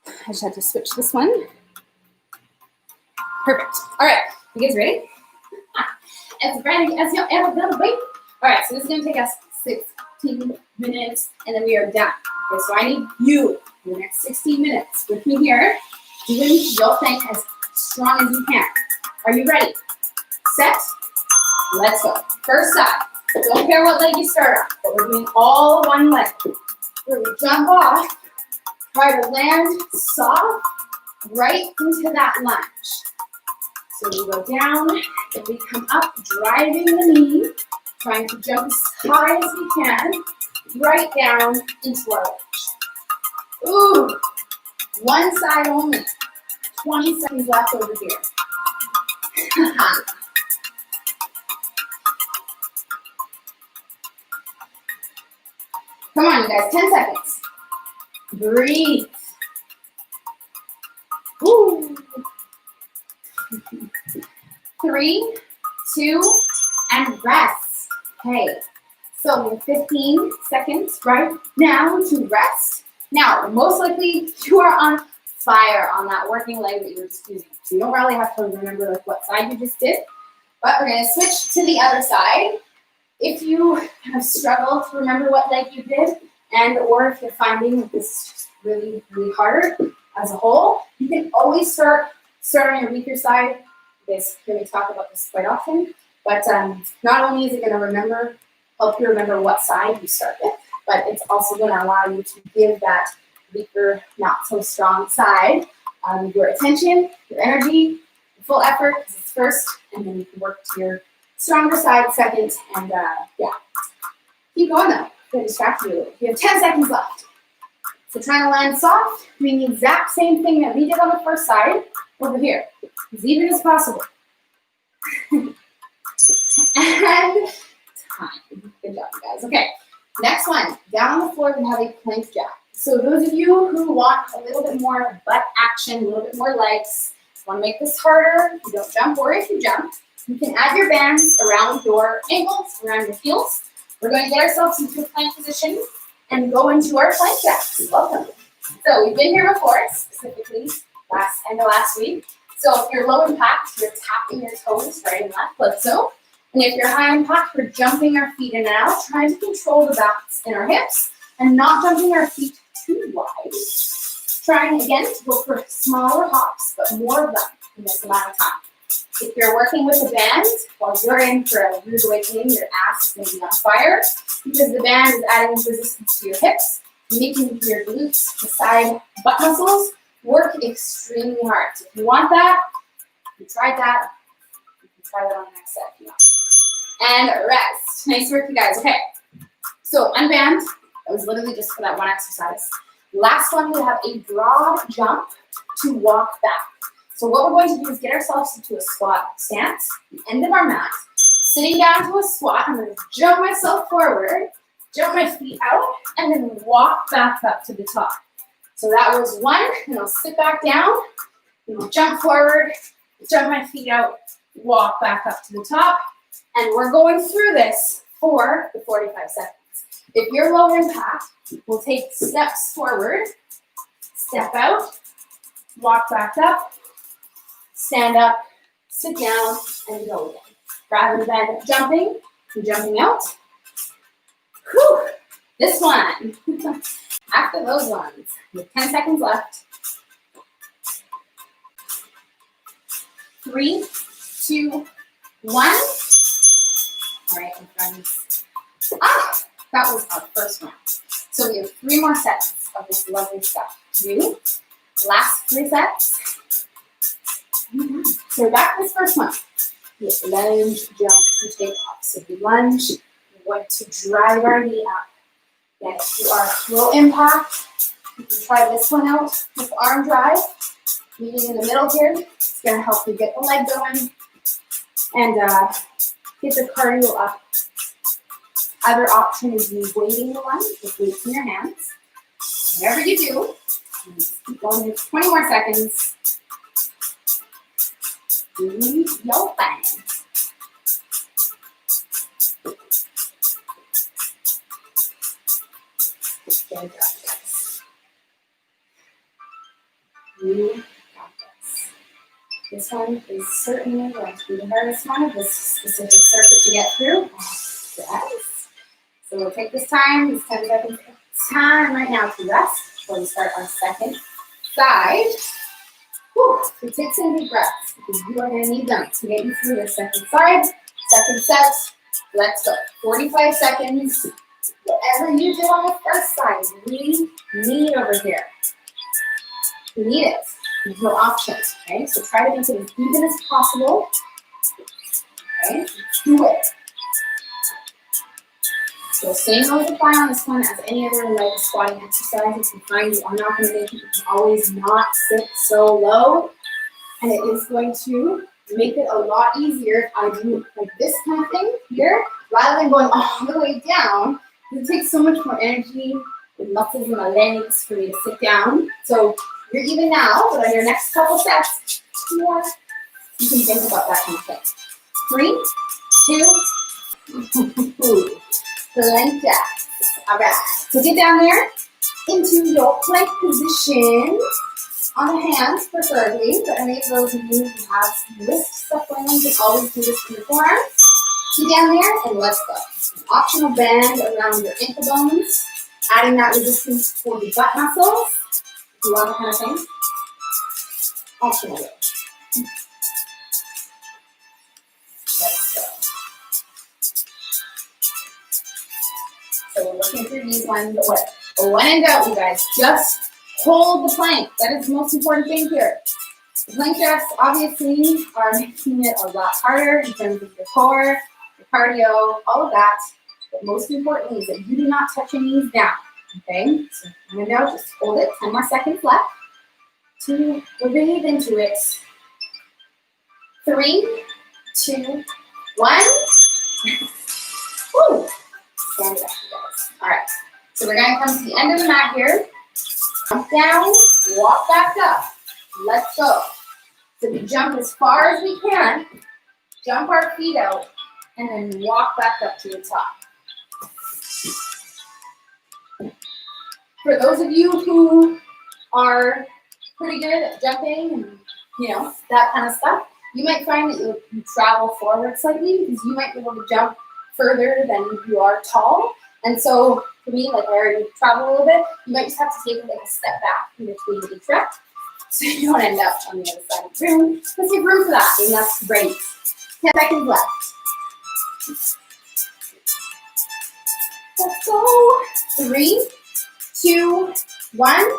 A: I just had to switch this one. Perfect. All right, you guys ready? As ready as you'll ever gonna be. All right, so this is gonna take us 16 minutes, and then we are done. Okay, so I need you for the next 16 minutes with me here, doing your thing as strong as you can. Are you ready? Set. Let's go. First side. Don't care what leg you start on, but we're doing all one leg. We're going to jump off, try to land soft right into that lunge. So we go down, and we come up, driving the knee, trying to jump as high as we can, right down into our lunge. Ooh, one side only. 20 seconds left over here. Come on, you guys, 10 seconds. Breathe. Woo. 3, 2, and rest. Okay, so we have 15 seconds right now to rest. Now, most likely you are on fire on that working leg that you were just using. So you don't really have to remember like what side you just did. But we're going to switch to the other side. If you kind of struggle to remember what leg you did, and or if you're finding that this is just really, really hard as a whole, you can always start on your weaker side. You guys hear me talk about this quite often. But not only is it going to help you remember what side you start with, but it's also going to allow you to give that weaker, not so strong side your attention, your energy, your full effort, because it's first, and then you can work to your stronger side second, and yeah. Keep going though. Get distracted a little. You have 10 seconds left. So trying to land soft, doing the exact same thing that we did on the first side over here, as even as possible. And time. Good job, you guys. Okay, next one. Down on the floor, we have a plank jack. So those of you who want a little bit more butt action, a little bit more legs, want to make this harder, you don't jump, or if you jump, you can add your bands around your ankles, around your heels. We're going to get ourselves into a plank position and go into our plank jacks. Welcome. So we've been here before, specifically last week. So if you're low impact, you're tapping your toes right and left, like so. And if you're high impact, we're jumping our feet in and out, trying to control the backs in our hips and not jumping our feet too wide. Trying again to go for smaller hops, but more of them in this amount of time. If you're working with a band, while you're in for a rude awakening, your ass is going to be on fire because the band is adding resistance to your hips, making your glutes, the side butt muscles, work extremely hard. So if you want that, you tried that, you can try that on the next set if you want. And rest. Nice work, you guys. Okay. So unband. That was literally just for that one exercise. Last one, we have a broad jump to walk back. So what we're going to do is get ourselves into a squat stance, the end of our mat, sitting down to a squat. I'm going to jump myself forward, jump my feet out, and then walk back up to the top. So that was one, and I'll sit back down, and I'll jump forward, jump my feet out, walk back up to the top, and we're going through this for the 45 seconds. If you're low impact, we'll take steps forward, step out, walk back up, stand up, sit down, and go again. Rather than jumping and jumping out. Whew, this one. After those ones, with 10 seconds left. 3, 2, 1. All right, my friends. That was our first one. So we have 3 more sets of this lovely stuff to do. Last 3 sets. So we're back to this first one. We have lunge, jump, and take off. So if we lunge, we're going to drive our knee up. Then if you are low impact, you can try this one out with arm drive. Meeting in the middle here. It's going to help you get the leg going and get the cardio up. Other option is you weighting the one with weights in your hands. Whatever you do, keep going here 20 more seconds. Do your thing. Good job, guys. You got this. This one is certainly going to be the hardest one of this specific circuit to get through. Yes. So we'll take this time, this 10 seconds time right now to rest before we start our second side. Whew. So take some deep breaths because you are going to need them to get you through the second side, second set. Let's go. 45 seconds. Whatever you did on the first side, we need over here. We need it. There's no options, okay? So try to make it as even as possible. Okay? Do it. So same rules apply on this one as any other leg squatting exercise. If you find you are not going to make it, you can always not sit so low. And it is going to make it a lot easier if I do like this kind of thing here, rather than going all the way down. It takes so much more energy and muscles in my legs for me to sit down. So you're even now, but on your next couple sets, you can think about that kind of thing. 3, 2, plank jacks. All right, so get down there into your plank position on the hands, preferably. But any of those of you who have wrist stuff going on, you can always do this in the forearms. Get down there and let's go. An optional band around your ankle bones, adding that resistance for the butt muscles. If you want that kind of thing. Optional. Let's go. So we're looking through these ones, but when in doubt, you guys, just hold the plank. That is the most important thing here. The plank jacks obviously are making it a lot harder in terms of your core, your cardio, all of that. But most importantly is that you do not touch your knees down, okay? So I'm gonna now just hold it, 10 more seconds left. To breathe into it. 3, 2, 1. Woo! Stand it up, you guys. All right, so we're gonna come to the end of the mat here. Jump down, walk back up. Let's go. So we jump as far as we can, jump our feet out, and then walk back up to the top. For those of you who are pretty good at jumping and, you know, that kind of stuff, you might find that you travel forward slightly because you might be able to jump further than you are tall. And so for me, like I already travel a little bit, you might just have to take like a step back in between each rep so you don't end up on the other side of the room. Let's give room for that, and that's great. 10 seconds left. Let's go. 3, 2, 1.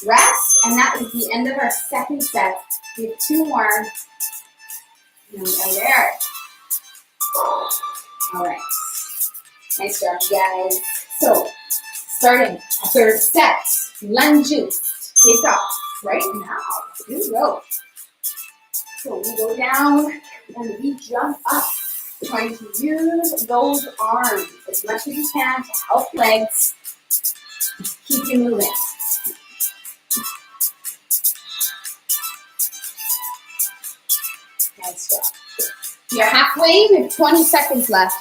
A: Rest, and that is the end of our second set. We have 2 more. And we are there. All right. Nice job, guys. So, starting a third set. Lunges. Take off right now. Here we go. So we go down and we jump up. Trying to use those arms as much as you can to help legs keep you moving. Nice job. We are halfway. We have 20 seconds left.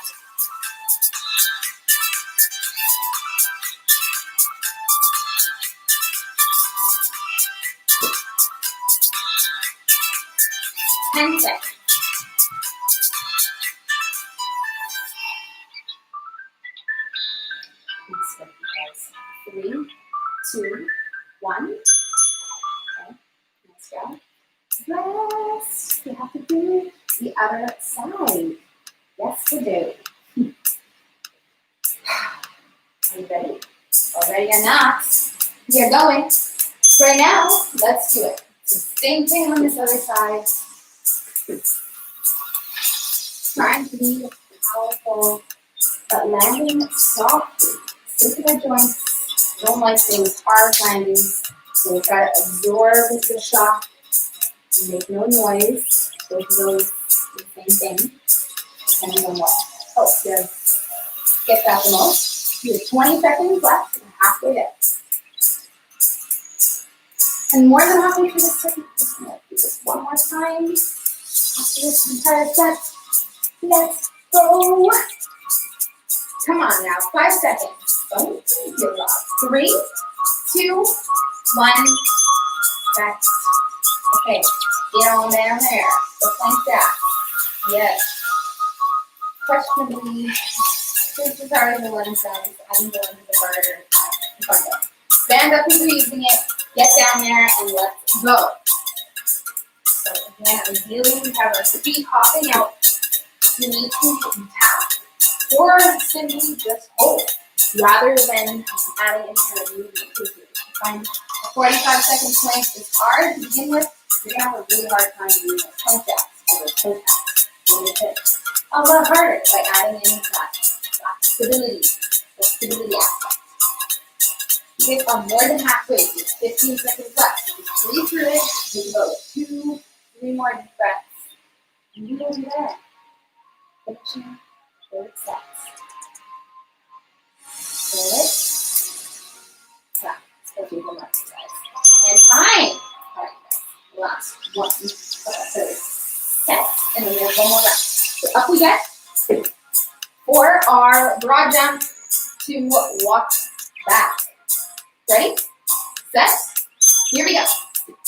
A: Ten seconds. Next step, you guys. 3, 2, 1. Okay. Nice job. Rest. We have to do the other side. Yes, we do. Are you ready? Already or not? We are going. Right now, let's do it. So same thing on this other side. Trying to be powerful, but landing softly. Circular joints don't like things hard landing, so we try to absorb the shock and make no noise. Both of those the same thing, depending on what helps you get that the most. You have 20 seconds left and halfway there. And more than halfway through this second, just gonna do this one more time. After this entire set, let's go. Come on now, 5 seconds. Don't give up. 3, 2, 1. Rest. Okay, get on down there. Just like that. Yes. Questionably, this is already the one side. I'm going to the harder. Stand up if you're using it. Get down there and let's go. So again, ideally we have our feet hopping out. You need to tap or simply just hold rather than adding any kind of movement to it. Find a 45-second plank is hard to begin with. You're going to have a really hard time doing a plank jacks or a toe tap. You're going to hit a lot harder by adding in that stability, the stability aspect. You get on more than halfway. You have 15 seconds left. Just breathe through it. You can go 2, 3 more deep breaths. And you will be there. Finishing third sets. Good. So, let's go do one more exercise. And time. All right, guys. Last one. Third set. And then we have one more round. So up we get for our broad jump to walk back. Ready? Set? Here we go.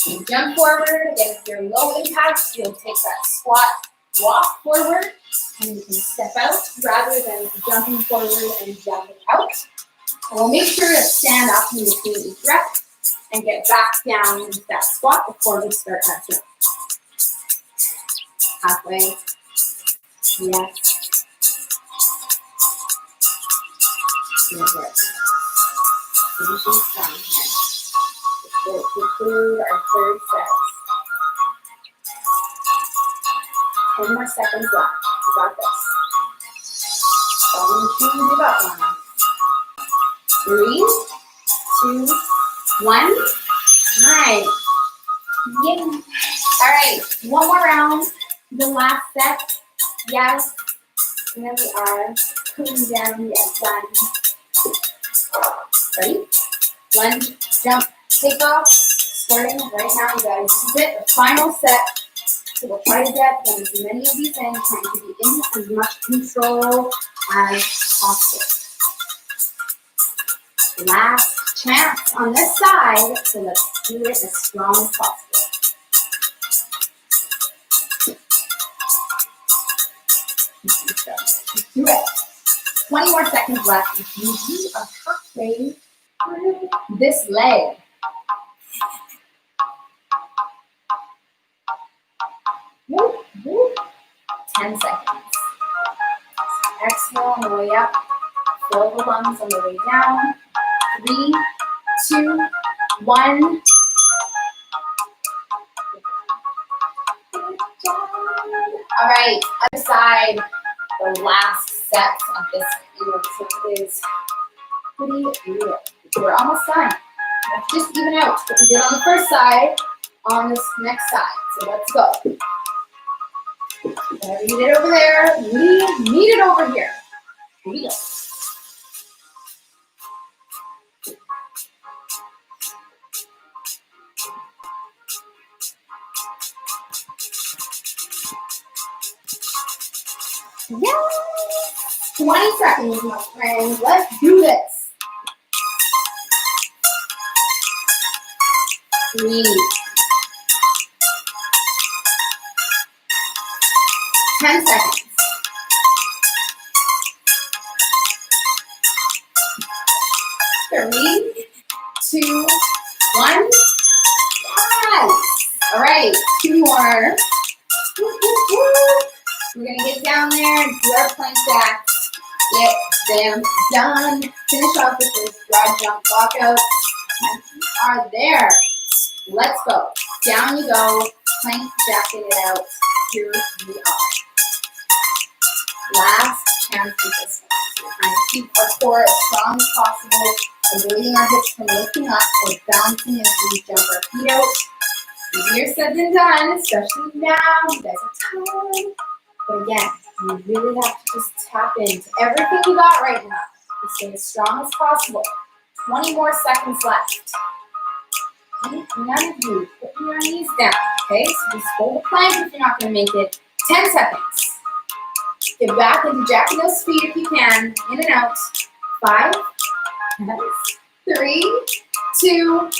A: You jump forward. Again, if you're low impact, you'll take that squat walk forward. And you can step out rather than jumping forward and jumping out. And we'll make sure to stand up in between each rep and get back down into that squat before we start that jump. Halfway. Yes. Good. Finishing strong here. We'll conclude our third set. 10 more seconds left. You got this. Don't you give up on us. 3, 2, 1. Nice. Yay. All right, one more round. The last set. Yes. And then we are putting down the egg. Ready? Lunge, jump, take off. Starting right now, you guys. This is it, the final set. So we'll try to get as many of these in, trying to be in as much control as possible. Last chance on this side, so let's do it as strong as possible. Let's do it. 20 more seconds left. You are halfway through this leg. Whoop, whoop. 10 seconds. Exhale on the way up. Fill the lungs on the way down. 3, 2, 1. All right, other side. The last set of this is pretty good. We're almost done. Let's just even out what we did on the first side on this next side. So let's go. Whatever you did over there, we need it over here. Here we go. Yes! 20 seconds, my friends. Let's do this. 3. 10 seconds. 3, 2, 1. Yes! All right, 2 more. Woo, woo, woo. We're going to get down there, do our plank jacks, get them done, finish off with this broad jump walkout. And we are there. Let's go. Down you go, plank jacking it out. Here we are. Last chance with this one. We're trying to keep our core as strong as possible, avoiding our hips from lifting up or bouncing as we jump our feet out. Easier said than done, especially now. You guys are tired. But again, you really have to just tap into everything you got right now to stay as strong as possible. 20 more seconds left. None of you putting your knees down, okay? So just hold the plank if you're not going to make it. 10 seconds. Get back into jacking those feet if you can. In and out. 5, 3, 2,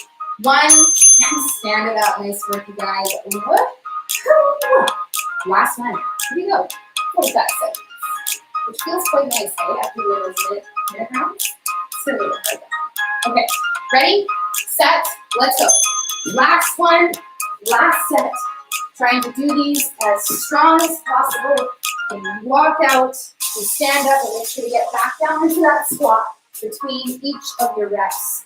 A: 1. Stand it out. Nice work, you guys. Last one. Here we go. 45 seconds. Which feels quite nice, right? After you do those minute rounds. Still a little hard. Okay. Ready? Set. Let's go. Last one. Last set. Trying to do these as strong as possible. And you walk out, you stand up, and make sure to get back down into that squat between each of your reps.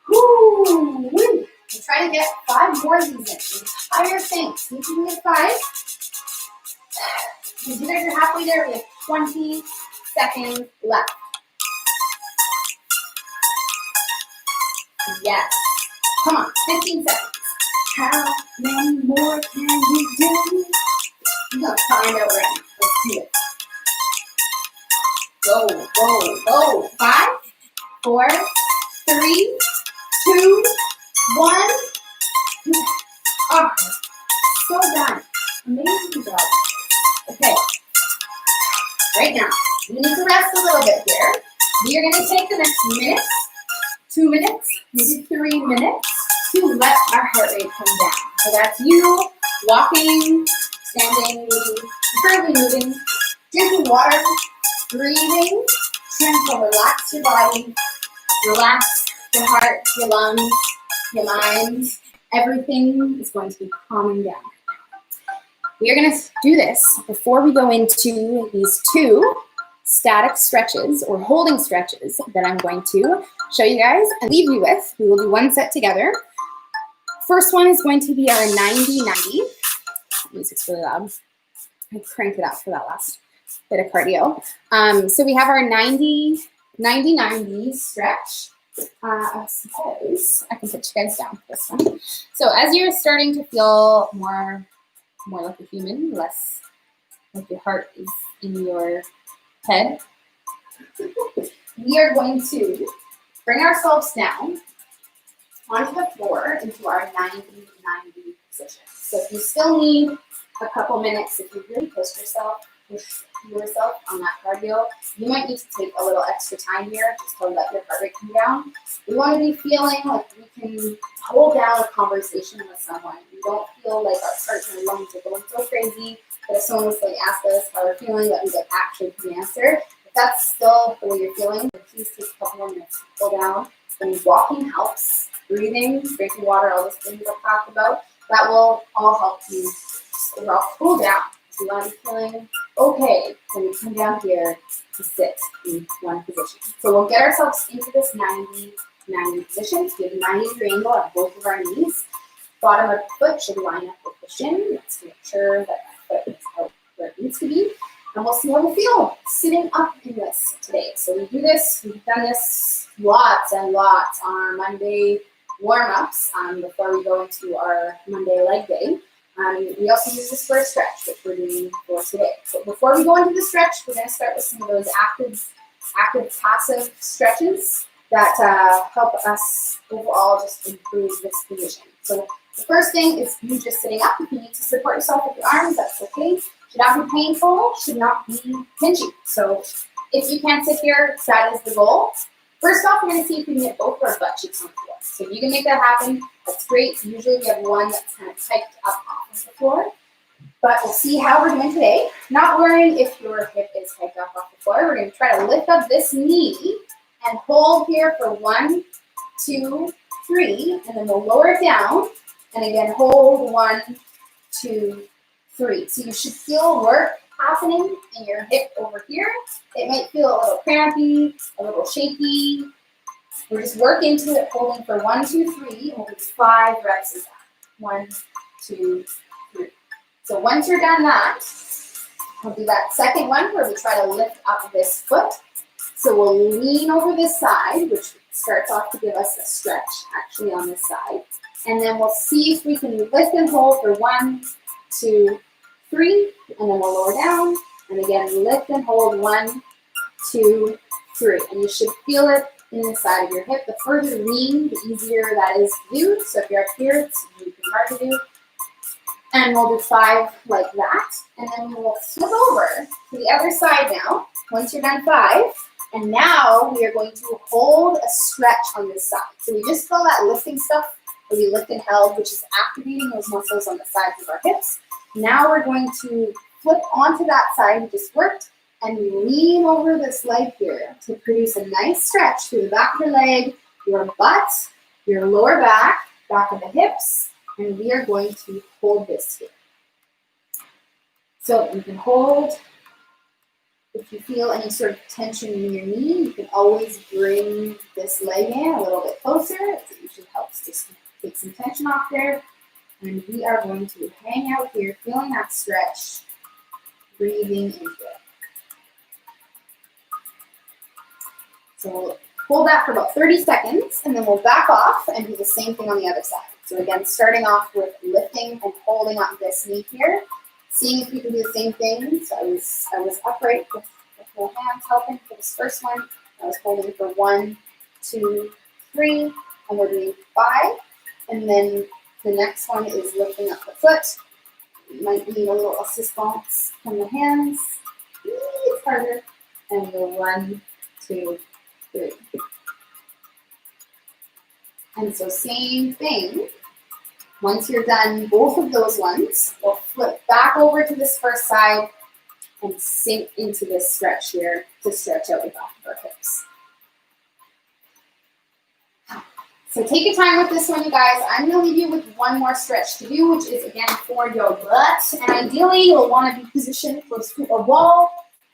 A: Woo! Woo! And try to get 5 more of these in. The entire thing. See if you can get 5. Because you guys are halfway there. We have 20 seconds left. Yes. Come on, 15 seconds. How many more can you do? You're going to find out right now. Let's do it. Go, go, go. 5, 4, 3, 2, 1. Oh, so done. Amazing job. Okay. Right now, we need to rest a little bit here. We are going to take the next minute, 2 minutes, maybe 3 minutes to let our heart rate come down. So that's you walking, standing, moving, currently moving, drinking water, breathing, trying to relax your body, relax your heart, your lungs, your mind. Everything is going to be calming down. We are going to do this before we go into these 2 static stretches or holding stretches that I'm going to show you guys and leave you with. We will do 1 set together. First one is going to be our 90-90. Music's really loud. I cranked it up for that last bit of cardio. So we have our 90 stretch. I suppose I can put you guys down for this one. So as you're starting to feel more like a human, less like your heart is in your head, we are going to bring ourselves down onto the floor into our 90-90 position. So if you still need a couple minutes, if you really push yourself on that cardio, you might need to take a little extra time here just to let your heart rate come down. We want to be feeling like we can hold down a conversation with someone. We don't feel like our heart and lungs are going so crazy that if someone was to ask us how we're feeling, that we actually can answer. If that's still the way you're feeling, please take a couple more minutes to cool down. When walking helps, breathing, drinking water, all those things I've talked about, that will all help you overall cool down. So you want to be feeling okay when you come down here to sit in one position. So we'll get ourselves into this 90-90 position. So we have a 90-degree angle at both of our knees. Bottom of the foot should line up with the shin. Let's make sure that foot is out where it needs to be. And we'll see how we feel sitting up in this today. So we do this, we've done this lots and lots on our Monday warm-ups before we go into our Monday leg day. We also use this for a stretch, which we're doing for today. So before we go into the stretch, we're going to start with some of those active passive stretches that help us overall just improve this position. So the first thing is you just sitting up. If you need to support yourself with your arms, that's okay. Should not be painful, should not be pinchy. So if you can't sit here, that is the goal. First off, we're going to see if we can get both of our butt cheeks on the floor. So if you can make that happen, that's great. Usually we have one that's kind of hiked up off of the floor. But we'll see how we're doing today. Not worrying if your hip is hiked up off the floor. We're going to try to lift up this knee and hold here for 1, 2, 3. And then we'll lower it down. And again, hold 1, 2, 3. So you should feel work happening in your hip over here. It might feel a little crampy, a little shaky. We're just work into it, holding for 1, 2, 3, and we'll do 5 reps of that. 1, 2, 3. So once you're done that, we'll do that second one where we try to lift up this foot. So we'll lean over this side, which starts off to give us a stretch actually on this side. And then we'll see if we can lift and hold for 1, 2, 3, and then we'll lower down. And again, lift and hold 1, 2, 3. And you should feel it in the side of your hip. The further lean, the easier that is to do. So if you're up here, it's really hard to do. And we'll do 5 like that. And then we'll flip over to the other side now, once you're done 5. And now we are going to hold a stretch on this side. So we just saw that lifting stuff where we lift and held, which is activating those muscles on the sides of our hips. Now we're going to flip onto that side we just worked and lean over this leg here to produce a nice stretch through the back of your leg, your butt, your lower back, back of the hips, and we are going to hold this here. So you can hold. If you feel any sort of tension in your knee, you can always bring this leg in a little bit closer. It usually helps just take some tension off there. And we are going to hang out here, feeling that stretch, breathing into it. So we'll hold that for about 30 seconds, and then we'll back off and do the same thing on the other side. So again, starting off with lifting and holding up this knee here, seeing if we can do the same thing. So I was upright with both hands helping for this first one. I was holding for 1, 2, 3, and we're doing 5. And then the next one is lifting up the foot. You might need a little assistance from the hands. It's harder. And we'll 1, 2, 3. And so same thing. Once you're done both of those ones, we'll flip back over to this first side and sink into this stretch here to stretch out the back of our hips. So take your time with this one, you guys. I'm going to leave you with one more stretch to do, which is, again, for your butt. And ideally, you'll want to be positioned close to a wall.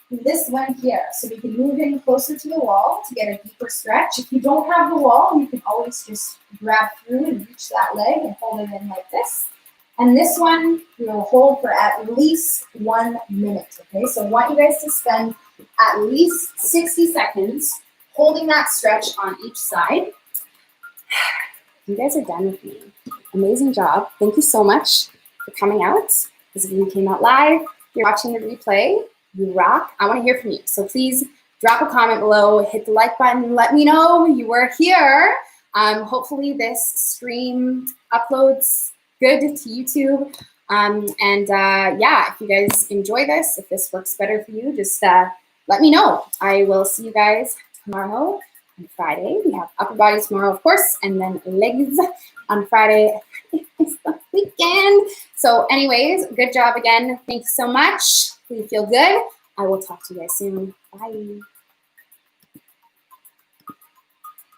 A: This one here. So we can move in closer to the wall to get a deeper stretch. If you don't have the wall, you can always just grab through and reach that leg and hold it in like this. And this one, we will hold for at least 1 minute, okay? So I want you guys to spend at least 60 seconds holding that stretch on each side. You guys are done with me. Amazing job. Thank you so much for coming out. Those of you who came out live, if you're watching the replay, you rock. I want to hear from you. So please drop a comment below, hit the like button, let me know you were here. Hopefully this stream uploads good to YouTube. Yeah, if you guys enjoy this, if this works better for you, just let me know. I will see you guys tomorrow on Friday. We have upper body tomorrow, of course, and then legs on Friday. It's the weekend. So anyways, good job again. Thanks so much. Please feel good. I will talk to you guys soon. Bye.